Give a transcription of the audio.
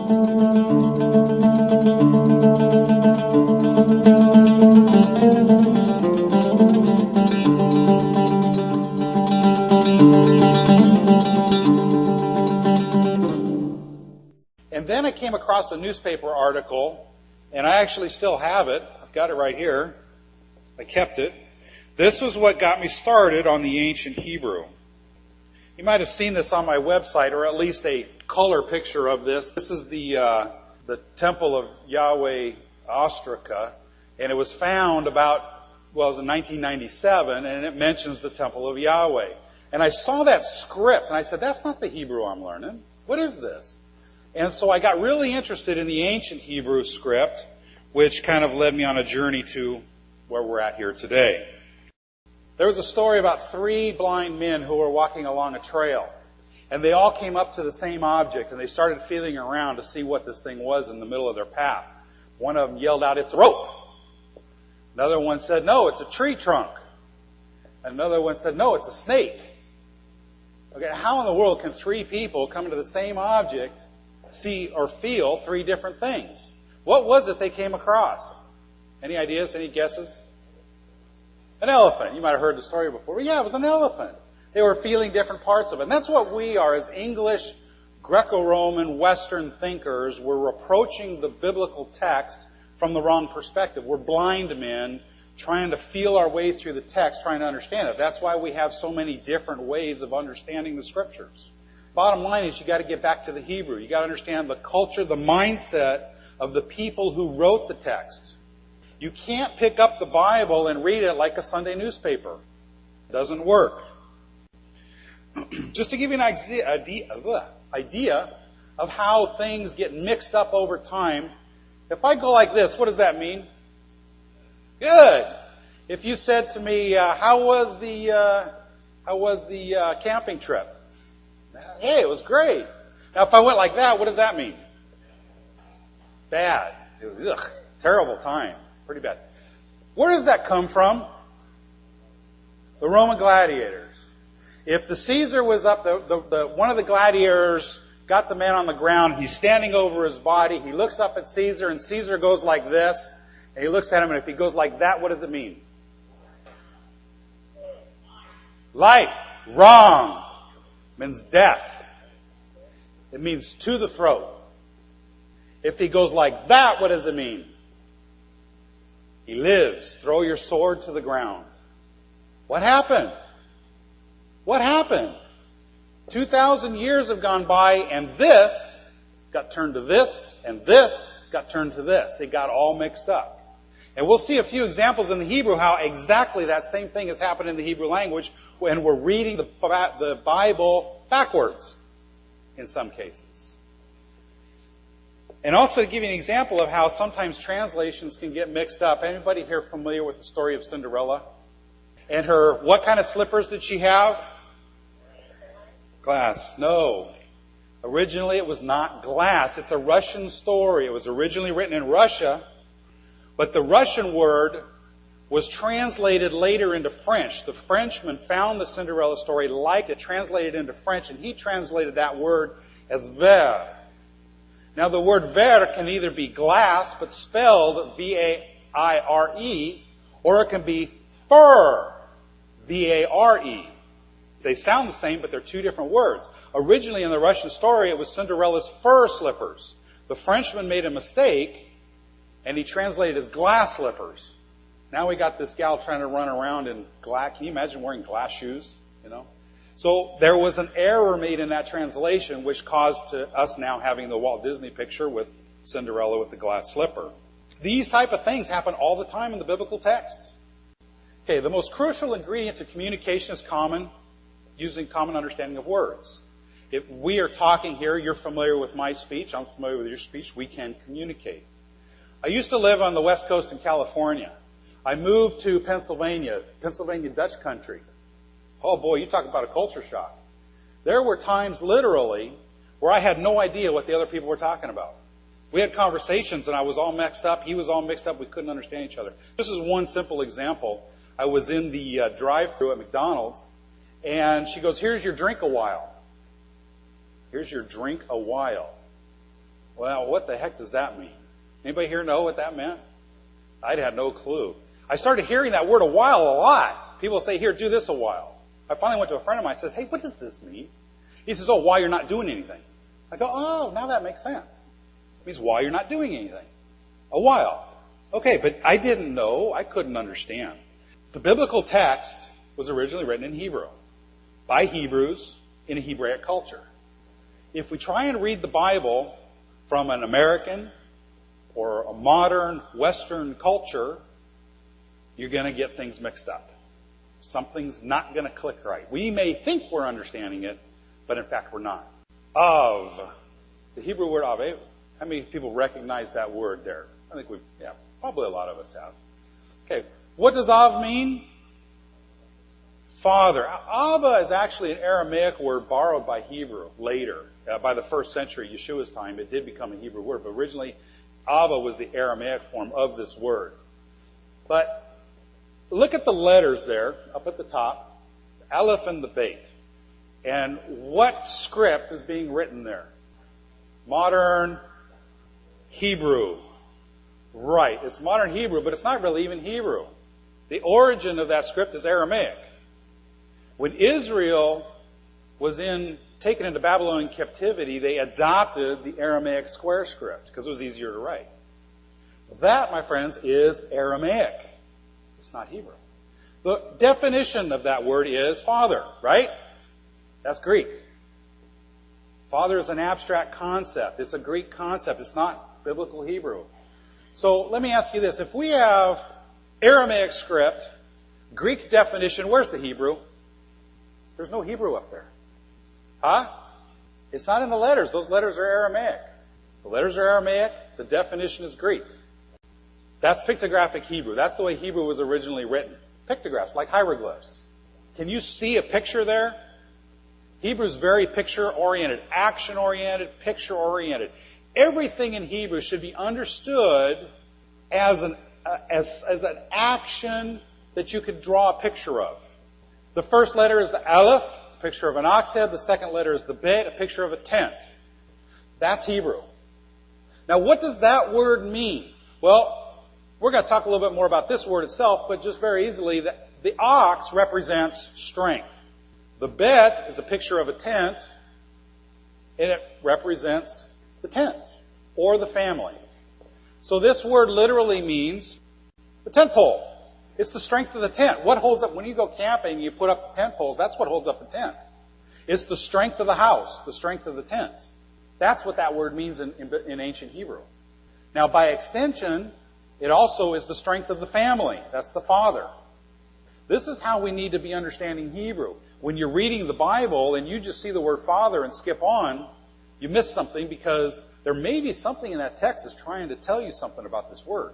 And then I came across a newspaper article, and I actually still have it. I've got it right here. I kept it. This was what got me started on the ancient Hebrew. You might have seen this on my website, or at least a color picture of this. This is the Temple of Yahweh Ostraca, and it was found about, well, it was in 1997, and it mentions the Temple of Yahweh. And I saw that script, and I said, that's not the Hebrew I'm learning. What is this? And so I got really interested in the ancient Hebrew script, which kind of led me on a journey to where we're at here today. There was a story about 3 blind men who were walking along a trail. And they all came up to the same object, and they started feeling around to see what this thing was in the middle of their path. One of them yelled out, "It's a rope." Another one said, "No, it's a tree trunk." Another one said, "No, it's a snake." Okay, how in the world can 3 people come to the same object, see or feel 3 different things? What was it they came across? Any ideas? Any guesses? An elephant. You might have heard the story before. Yeah, it was an elephant. They were feeling different parts of it. And that's what we are as English, Greco-Roman, Western thinkers. We're approaching the biblical text from the wrong perspective. We're blind men trying to feel our way through the text, trying to understand it. That's why we have so many different ways of understanding the Scriptures. Bottom line is you got to get back to the Hebrew. You got to understand the culture, the mindset of the people who wrote the text. You can't pick up the Bible and read it like a Sunday newspaper. It doesn't work. Just to give you an idea of how things get mixed up over time, if I go like this, what does that mean? Good. If you said to me, how was the camping trip? Hey, it was great. Now, if I went like that, what does that mean? Bad. It was, terrible time. Pretty bad. Where does that come from? The Roman gladiators. If the Caesar was up, one of the gladiators got the man on the ground. He's standing over his body. He looks up at Caesar, and Caesar goes like this. And he looks at him, and if he goes like that, what does it mean? Life. Wrong. It means death. It means to the throat. If he goes like that, what does it mean? He lives. Throw your sword to the ground. What happened? What happened? 2,000 years have gone by, and this got turned to this, and this got turned to this. It got all mixed up. And we'll see a few examples in the Hebrew how exactly that same thing has happened in the Hebrew language when we're reading the Bible backwards in some cases. And also to give you an example of how sometimes translations can get mixed up. Anybody here familiar with the story of Cinderella? And what kind of slippers did she have? Glass. No. Originally it was not glass. It's a Russian story. It was originally written in Russia, but the Russian word was translated later into French. The Frenchman found the Cinderella story, liked it, translated it into French, and he translated that word as verre. Now the word verre can either be glass, but spelled V-A-I-R-E, or it can be fur, V-A-R-E. They sound the same, but they're 2 different words. Originally in the Russian story, it was Cinderella's fur slippers. The Frenchman made a mistake, and he translated it as glass slippers. Now we got this gal trying to run around in glass. Can you imagine wearing glass shoes? So there was an error made in that translation, which caused to us now having the Walt Disney picture with Cinderella with the glass slipper. These type of things happen all the time in the biblical texts. Okay, the most crucial ingredient to communication is using common understanding of words. If we are talking here, you're familiar with my speech, I'm familiar with your speech, we can communicate. I used to live on the West Coast in California. I moved to Pennsylvania Dutch country. Oh boy, you talk about a culture shock. There were times literally where I had no idea what the other people were talking about. We had conversations and I was all mixed up, he was all mixed up, we couldn't understand each other. This is one simple example. I was in the drive-thru at McDonald's, and she goes, "Here's your drink a while." Here's your drink a while. Well, what the heck does that mean? Anybody here know what that meant? I had no clue. I started hearing that word a lot. People say, here, do this a while. I finally went to a friend of mine and says, hey, what does this mean? He says, oh, while you're not doing anything. I go, oh, now that makes sense. It means while you're not doing anything. A while. Okay, but I didn't know. I couldn't understand. The biblical text was originally written in Hebrew by Hebrews in a Hebraic culture. If we try and read the Bible from an American or a modern Western culture, you're going to get things mixed up. Something's not going to click right. We may think we're understanding it, but in fact we're not. Of. The Hebrew word of. How many people recognize that word there? I think probably a lot of us have. Okay, what does of mean? Father. Abba is actually an Aramaic word borrowed by Hebrew later. By the 1st century, Yeshua's time, it did become a Hebrew word. But originally, Abba was the Aramaic form of this word. But look at the letters there up at the top. The Aleph and the Beit. And what script is being written there? Modern Hebrew. Right, it's modern Hebrew, but it's not really even Hebrew. The origin of that script is Aramaic. When Israel was taken into Babylonian captivity, they adopted the Aramaic square script because it was easier to write. That, my friends, is Aramaic. It's not Hebrew. The definition of that word is father, right? That's Greek. Father is an abstract concept. It's a Greek concept. It's not biblical Hebrew. So let me ask you this. If we have Aramaic script, Greek definition, where's the Hebrew? There's no Hebrew up there. Huh? It's not in the letters. Those letters are Aramaic. The letters are Aramaic. The definition is Greek. That's pictographic Hebrew. That's the way Hebrew was originally written. Pictographs, like hieroglyphs. Can you see a picture there? Hebrew is very picture-oriented, action-oriented, picture-oriented. Everything in Hebrew should be understood as an action that you could draw a picture of. The first letter is the Aleph. It's a picture of an ox head. The second letter is the Bet, a picture of a tent. That's Hebrew. Now, what does that word mean? Well, we're going to talk a little bit more about this word itself, but just very easily, the ox represents strength. The Bet is a picture of a tent, and it represents the tent or the family. So this word literally means the tent pole. It's the strength of the tent. What holds up, when you go camping, you put up the tent poles, that's what holds up the tent. It's the strength of the house, the strength of the tent. That's what that word means in ancient Hebrew. Now, by extension, it also is the strength of the family. That's the father. This is how we need to be understanding Hebrew. When you're reading the Bible and you just see the word father and skip on, you miss something because there may be something in that text that's trying to tell you something about this word.